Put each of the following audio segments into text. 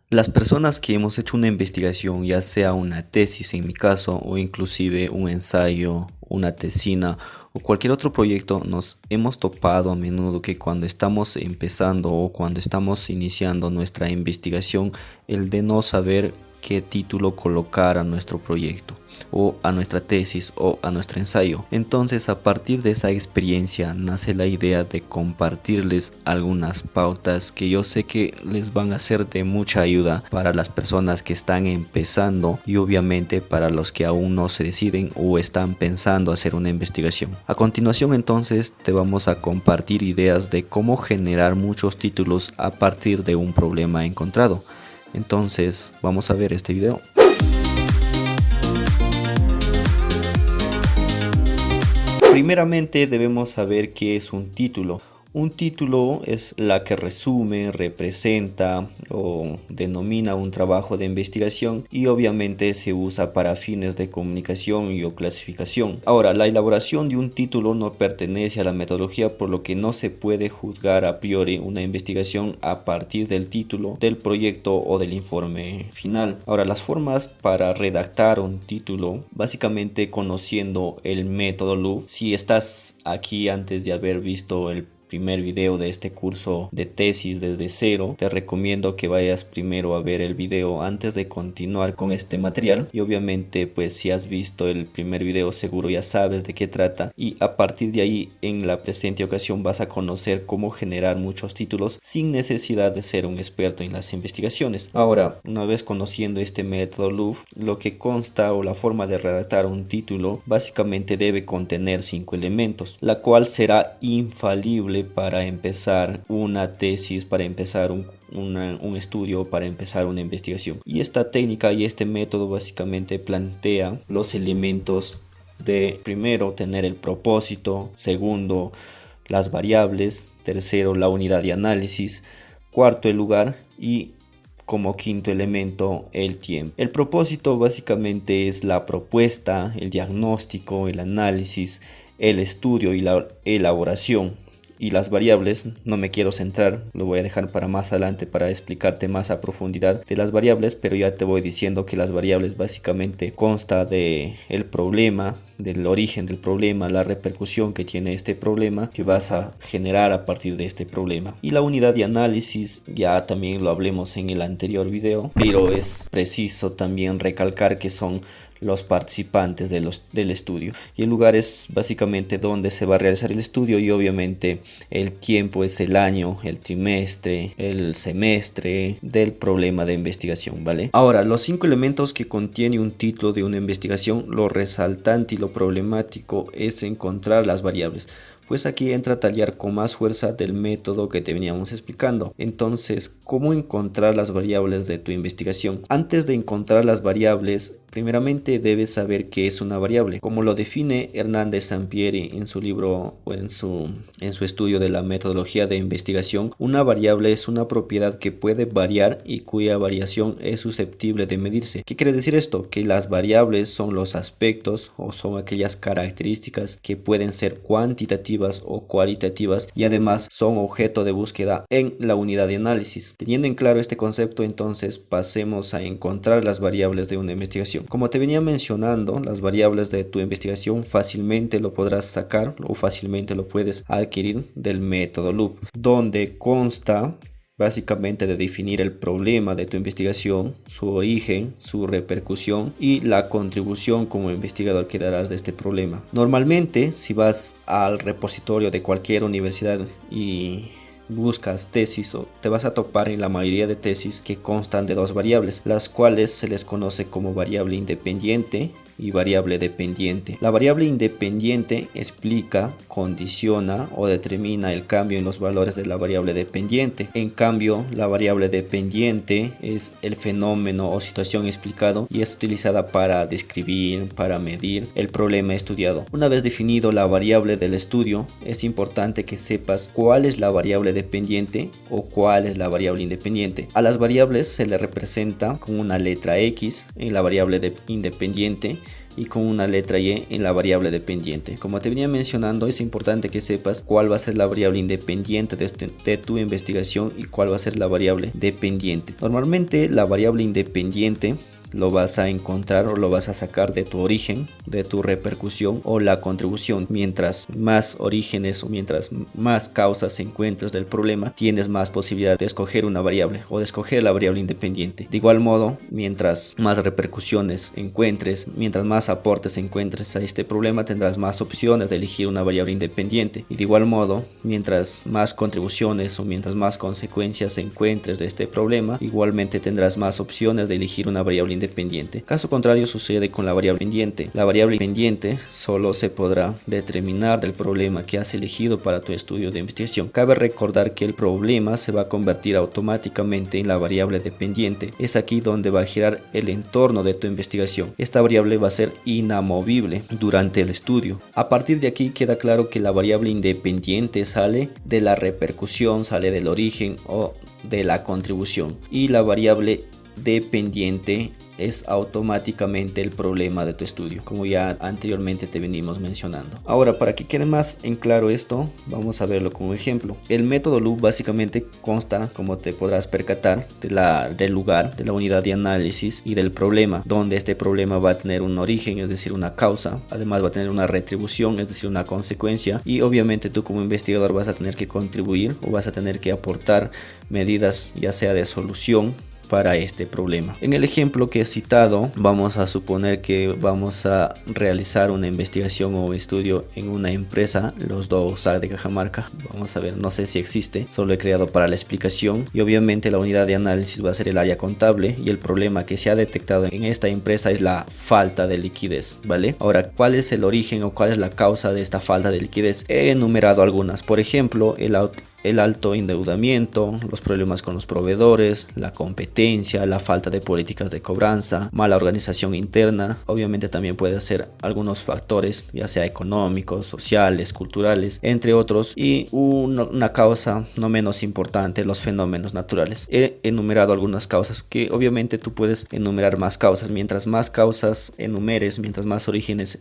Las personas que hemos hecho una investigación, ya sea una tesis en mi caso, o inclusive un ensayo, una tesina o cualquier otro proyecto, nos hemos topado a menudo que cuando estamos empezando o cuando estamos iniciando nuestra investigación, el de no saber qué título colocar a nuestro proyecto o a nuestra tesis o a nuestro ensayo. Entonces, a partir de esa experiencia nace la idea de compartirles algunas pautas que yo sé que les van a ser de mucha ayuda para las personas que están empezando y obviamente para los que aún no se deciden o están pensando hacer una investigación. A continuación, entonces, te vamos a compartir ideas de cómo generar muchos títulos a partir de un problema encontrado. Entonces, vamos a ver este video. Primeramente debemos saber qué es un título. Un título es la que resume, representa o denomina un trabajo de investigación y obviamente se usa para fines de comunicación y o clasificación. Ahora, la elaboración de un título no pertenece a la metodología, por lo que no se puede juzgar a priori una investigación a partir del título, del proyecto o del informe final. Ahora, las formas para redactar un título, básicamente conociendo el método Loop. Si estás aquí antes de haber visto el primer video de este curso de tesis desde cero, te recomiendo que vayas primero a ver el video antes de continuar con este material, y obviamente pues si has visto el primer video seguro ya sabes de qué trata, y a partir de ahí en la presente ocasión vas a conocer cómo generar muchos títulos sin necesidad de ser un experto en las investigaciones. Ahora, una vez conociendo este método Loop, lo que consta o la forma de redactar un título básicamente debe contener 5 elementos, la cual será infalible para empezar una tesis, para empezar un estudio, para empezar una investigación. Y esta técnica y este método básicamente plantea los elementos de, primero, tener el propósito; segundo, las variables; tercero, la unidad de análisis; cuarto, el lugar; y como quinto elemento, el tiempo. El propósito básicamente es la propuesta, el diagnóstico, el análisis, el estudio y la elaboración. Y las variables, no me quiero centrar, lo voy a dejar para más adelante para explicarte más a profundidad de las variables, pero ya te voy diciendo que las variables básicamente consta de el problema, del origen del problema, la repercusión que tiene este problema que vas a generar a partir de este problema. Y la unidad de análisis ya también lo hablemos en el anterior video, pero es preciso también recalcar que son los participantes del estudio, y el lugar es básicamente donde se va a realizar el estudio, y obviamente el tiempo es el año, el trimestre, el semestre del problema de investigación, ¿vale? Ahora, los 5 elementos que contiene un título de una investigación, lo resaltante y lo problemático es encontrar las variables. Pues aquí entra a tallar con más fuerza del método que te veníamos explicando. Entonces, ¿cómo encontrar las variables de tu investigación? Antes de encontrar las variables, primeramente debes saber qué es una variable. Como lo define Hernández Sampieri en su libro o en su estudio de la metodología de investigación, una variable es una propiedad que puede variar y cuya variación es susceptible de medirse. ¿Qué quiere decir esto? Que las variables son los aspectos o son aquellas características que pueden ser cuantitativas o cualitativas, y además son objeto de búsqueda en la unidad de análisis. Teniendo en claro este concepto, entonces pasemos a encontrar las variables de una investigación. Como te venía mencionando, las variables de tu investigación fácilmente lo podrás sacar o fácilmente lo puedes adquirir del método Loop, donde consta básicamente de definir el problema de tu investigación, su origen, su repercusión y la contribución como investigador que darás de este problema. Normalmente, si vas al repositorio de cualquier universidad y buscas tesis, o te vas a topar en la mayoría de tesis que constan de 2 variables, las cuales se les conoce como variable independiente y variable dependiente. La variable independiente explica, condiciona o determina el cambio en los valores de la variable dependiente. En cambio, la variable dependiente es el fenómeno o situación explicado y es utilizada para describir, para medir el problema estudiado. Una vez definido la variable del estudio, es importante que sepas cuál es la variable dependiente o cuál es la variable independiente. A las variables se le representa con una letra X en la variable independiente y con una letra Y en la variable dependiente. Como te venía mencionando, es importante que sepas cuál va a ser la variable independiente de tu investigación y cuál va a ser la variable dependiente. Normalmente la variable independiente lo vas a encontrar o lo vas a sacar de tu origen, de tu repercusión o la contribución. Mientras más orígenes o mientras más causas encuentres del problema, tienes más posibilidad de escoger una variable o de escoger la variable independiente. De igual modo, mientras más repercusiones encuentres, mientras más aportes encuentres a este problema, tendrás más opciones de elegir una variable independiente. Y de igual modo, mientras más contribuciones o mientras más consecuencias encuentres de este problema, igualmente tendrás más opciones de elegir una variable independiente. Caso contrario sucede con la variable pendiente. La variable pendiente solo se podrá determinar del problema que has elegido para tu estudio de investigación. Cabe recordar que el problema se va a convertir automáticamente en la variable dependiente. Es aquí donde va a girar el entorno de tu investigación. Esta variable va a ser inamovible durante el estudio. A partir de aquí queda claro que la variable independiente sale de la repercusión, sale del origen o de la contribución, y la variable dependiente es automáticamente el problema de tu estudio, como ya anteriormente te venimos mencionando. Ahora, para que quede más en claro esto, vamos a verlo con un ejemplo. El método LOOP básicamente consta, como te podrás percatar, del lugar, de la unidad de análisis y del problema, donde este problema va a tener un origen, es decir, una causa. Además va a tener una retribución, es decir, una consecuencia, y obviamente tú como investigador vas a tener que contribuir o vas a tener que aportar medidas, ya sea de solución para este problema. En el ejemplo que he citado, vamos a suponer que vamos a realizar una investigación o estudio en una empresa, los dos de Cajamarca. Vamos a ver, no sé si existe, solo he creado para la explicación, y obviamente la unidad de análisis va a ser el área contable, y el problema que se ha detectado en esta empresa es la falta de liquidez, ¿vale? Ahora, ¿cuál es el origen o cuál es la causa de esta falta de liquidez? He enumerado algunas, por ejemplo, el alto endeudamiento, los problemas con los proveedores, la competencia, la falta de políticas de cobranza, mala organización interna. Obviamente también puede ser algunos factores, ya sea económicos, sociales, culturales, entre otros. Y una causa no menos importante, los fenómenos naturales. He enumerado algunas causas, que obviamente tú puedes enumerar más causas. Mientras más causas enumeres, mientras más orígenes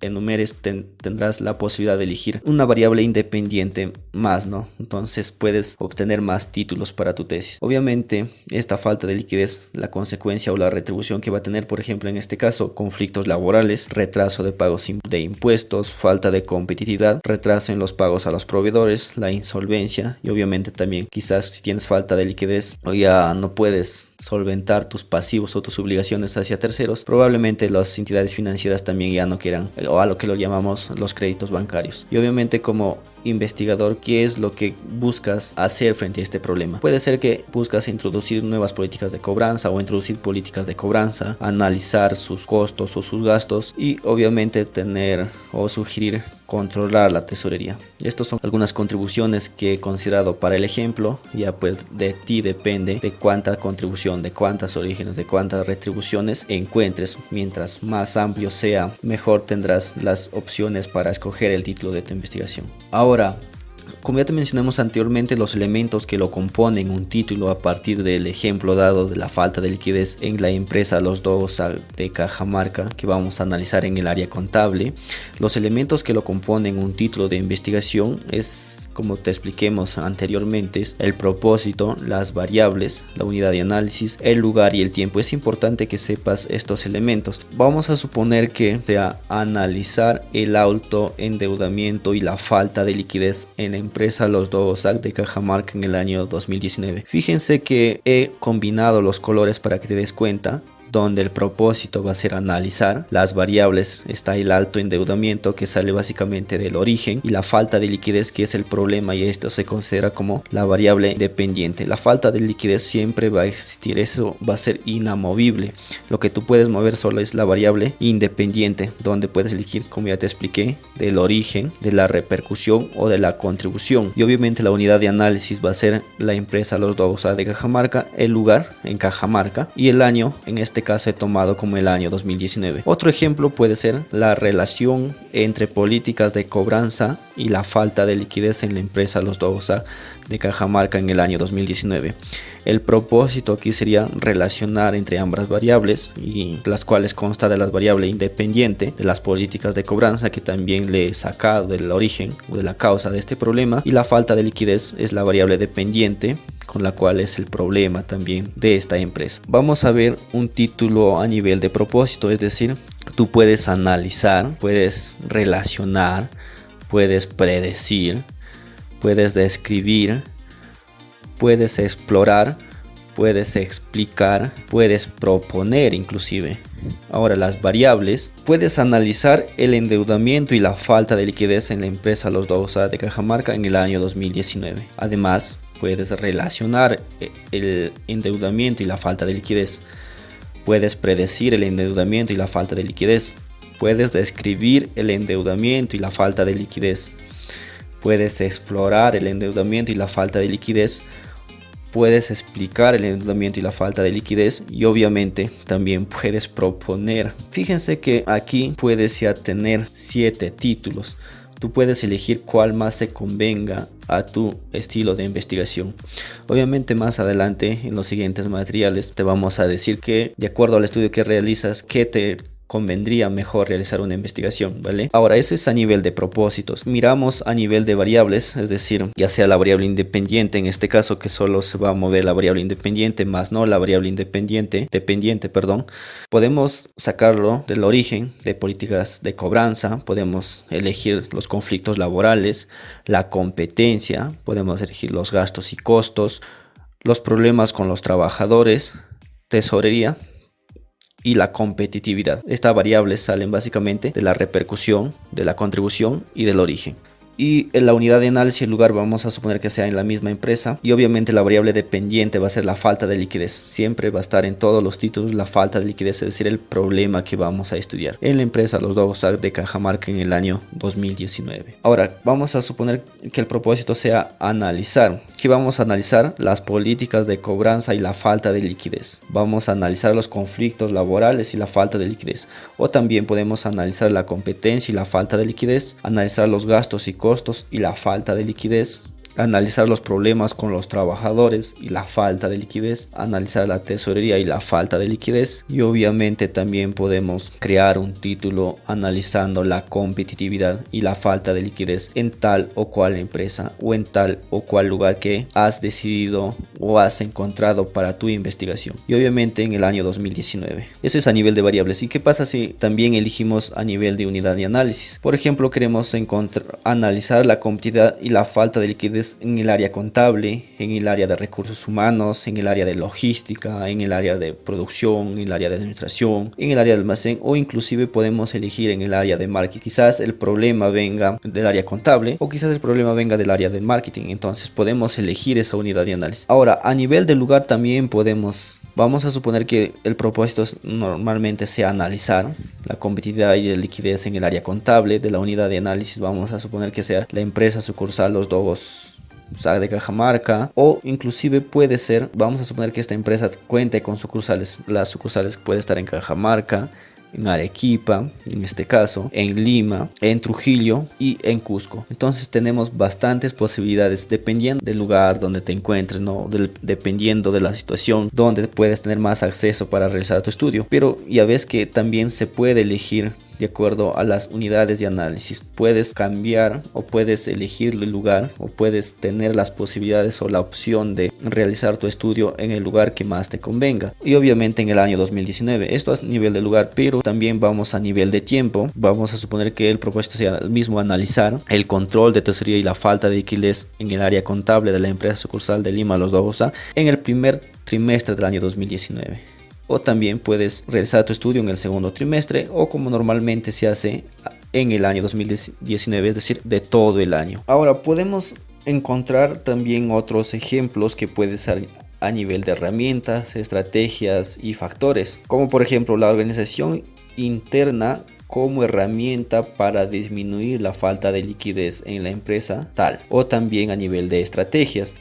enumeres, tendrás la posibilidad de elegir una variable independiente más, ¿no? Entonces puedes obtener más títulos para tu tesis. Obviamente esta falta de liquidez, la consecuencia o la retribución que va a tener, por ejemplo en este caso, conflictos laborales, retraso de pagos de impuestos, falta de competitividad, retraso en los pagos a los proveedores, la insolvencia, y obviamente también quizás si tienes falta de liquidez o ya no puedes solventar tus pasivos o tus obligaciones hacia terceros, probablemente las entidades financieras también ya no quieran, o a lo que lo llamamos los créditos bancarios. Y obviamente como investigador, ¿qué es lo que buscas hacer frente a este problema? Puede ser que buscas introducir nuevas políticas de cobranza o introducir políticas de cobranza, analizar sus costos o sus gastos, y obviamente tener o sugerir controlar la tesorería. Estas son algunas contribuciones que he considerado para el ejemplo. Ya pues de ti depende de cuánta contribución, de cuántas orígenes, de cuántas retribuciones encuentres. Mientras más amplio sea, mejor tendrás las opciones para escoger el título de tu investigación. Ahora, como ya te mencionamos anteriormente, los elementos que lo componen un título a partir del ejemplo dado de la falta de liquidez en la empresa Los Dogos de Cajamarca, que vamos a analizar en el área contable. Los elementos que lo componen un título de investigación es, como te expliquemos anteriormente, es el propósito, las variables, la unidad de análisis, el lugar y el tiempo. Es importante que sepas estos elementos. Vamos a suponer que sea analizar el alto endeudamiento y la falta de liquidez en la empresa Los Dogos de Cajamarca en el año 2019. Fíjense que he combinado los colores para que te des cuenta, donde el propósito va a ser analizar las variables. Está el alto endeudamiento, que sale básicamente del origen, y la falta de liquidez, que es el problema, y esto se considera como la variable dependiente. La falta de liquidez siempre va a existir, eso va a ser inamovible. Lo que tú puedes mover solo es la variable independiente, donde puedes elegir, como ya te expliqué, del origen, de la repercusión o de la contribución. Y obviamente la unidad de análisis va a ser la empresa Los Dogos de Cajamarca, el lugar en Cajamarca y el año, en este caso he tomado como el año 2019. Otro ejemplo puede ser la relación entre políticas de cobranza y la falta de liquidez en la empresa Los Dogosa de Cajamarca en el año 2019. El propósito aquí sería relacionar entre ambas variables, y las cuales consta de la variable independiente de las políticas de cobranza, que también le he sacado del origen o de la causa de este problema, y la falta de liquidez es la variable dependiente, con la cual es el problema también de esta empresa. Vamos a ver un título a nivel de propósito, es decir, tú puedes analizar, puedes relacionar, puedes predecir, puedes describir, puedes explorar, puedes explicar, puedes proponer inclusive. Ahora, las variables: puedes analizar el endeudamiento y la falta de liquidez en la empresa Los Dogosa de Cajamarca en el año 2019. Además, puedes relacionar el endeudamiento y la falta de liquidez. Puedes predecir el endeudamiento y la falta de liquidez. Puedes describir el endeudamiento y la falta de liquidez. Puedes explorar el endeudamiento y la falta de liquidez. Puedes explicar el endeudamiento y la falta de liquidez, y obviamente también puedes proponer. Fíjense que aquí puedes ya tener 7 títulos. Tú puedes elegir cuál más se convenga a tu estilo de investigación. Obviamente más adelante en los siguientes materiales te vamos a decir que, de acuerdo al estudio que realizas, qué te convendría mejor realizar una investigación, ¿vale? Ahora, eso es a nivel de propósitos. Miramos a nivel de variables, es decir, ya sea la variable independiente, en este caso que solo se va a mover la variable independiente, más no la variable dependiente, podemos sacarlo del origen de políticas de cobranza, podemos elegir los conflictos laborales, la competencia, podemos elegir los gastos y costos, los problemas con los trabajadores, tesorería y la competitividad. Estas variables salen básicamente de la repercusión, de la contribución y del origen. Y en la unidad de análisis, el lugar vamos a suponer que sea en la misma empresa, y obviamente la variable dependiente va a ser la falta de liquidez. Siempre va a estar en todos los títulos la falta de liquidez, es decir, el problema que vamos a estudiar en la empresa Los Dogosa de Cajamarca en el año 2019. Ahora vamos a suponer que el propósito sea analizar. ¿Qué vamos a analizar? Las políticas de cobranza y la falta de liquidez. Vamos a analizar los conflictos laborales y la falta de liquidez. O también podemos analizar la competencia y la falta de liquidez, analizar los gastos y costos y la falta de liquidez, analizar los problemas con los trabajadores y la falta de liquidez, analizar la tesorería y la falta de liquidez, y obviamente también podemos crear un título analizando la competitividad y la falta de liquidez en tal o cual empresa o en tal o cual lugar que has decidido o has encontrado para tu investigación, y obviamente en el año 2019. Eso es a nivel de variables. ¿Y qué pasa si también elegimos a nivel de unidad de análisis? Por ejemplo, queremos analizar la competitividad y la falta de liquidez en el área contable, en el área de recursos humanos, en el área de logística, en el área de producción, en el área de administración, en el área de almacén, o inclusive podemos elegir en el área de marketing. Quizás el problema venga del área contable o quizás el problema venga del área de marketing, entonces podemos elegir esa unidad de análisis. Ahora, a nivel del lugar también vamos a suponer que el propósito normalmente sea analizar la competitividad y la liquidez en el área contable. De la unidad de análisis vamos a suponer que sea la empresa sucursal Los Dogosa de Cajamarca, o inclusive puede ser, vamos a suponer que esta empresa cuente con sucursales. Las sucursales pueden estar en Cajamarca, en Arequipa, en este caso, en Lima, en Trujillo y en Cusco. Entonces tenemos bastantes posibilidades dependiendo del lugar donde te encuentres, ¿no? Dependiendo de la situación donde puedes tener más acceso para realizar tu estudio. Pero ya ves que también se puede elegir de acuerdo a las unidades de análisis. Puedes cambiar o puedes elegir el lugar, o puedes tener las posibilidades o la opción de realizar tu estudio en el lugar que más te convenga. Y obviamente en el año 2019. Esto es a nivel de lugar, pero también vamos a nivel de tiempo. Vamos a suponer que el propósito sea el mismo: analizar el control de tesorería y la falta de liquidez en el área contable de la empresa sucursal de Lima Los Dogosa en el primer trimestre del año 2019. O también puedes realizar tu estudio en el segundo trimestre, o como normalmente se hace en el año 2019, es decir, de todo el año. Ahora podemos encontrar también otros ejemplos que pueden ser a nivel de herramientas, estrategias y factores, como por ejemplo la organización interna como herramienta para disminuir la falta de liquidez en la empresa tal, o también a nivel de estrategias,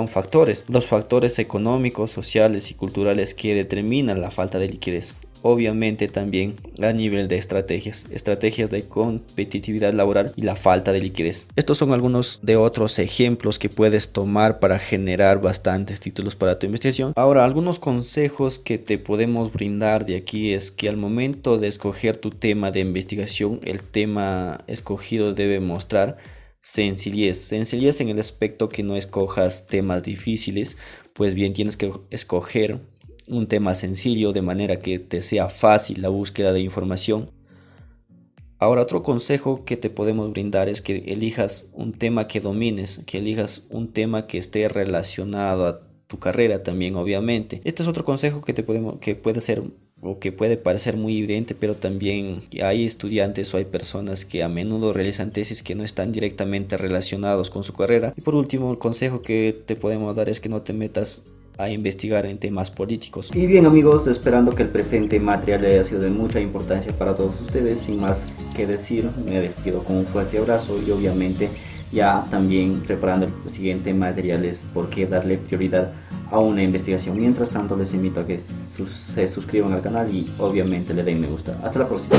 factores, los factores económicos, sociales y culturales que determinan la falta de liquidez. Obviamente también a nivel de estrategias de competitividad laboral y la falta de liquidez. Estos son algunos de otros ejemplos que puedes tomar para generar bastantes títulos para tu investigación. Ahora, algunos consejos que te podemos brindar de aquí es que al momento de escoger tu tema de investigación, el tema escogido debe mostrar sencillez en el aspecto que no escojas temas difíciles, pues bien tienes que escoger un tema sencillo de manera que te sea fácil la búsqueda de información. Ahora, otro consejo que te podemos brindar es que elijas un tema que domines, que elijas un tema que esté relacionado a tu carrera también, obviamente. Este es otro consejo que puede ser o que puede parecer muy evidente, pero también hay estudiantes o hay personas que a menudo realizan tesis que no están directamente relacionados con su carrera. Y por último, el consejo que te podemos dar es que no te metas a investigar en temas políticos. Y bien amigos, esperando que el presente material haya sido de mucha importancia para todos ustedes, sin más que decir, me despido con un fuerte abrazo y obviamente ya también preparando el siguiente material es por qué darle prioridad a una investigación. Mientras tanto les invito a que se suscriban al canal y obviamente le den me gusta. Hasta la próxima.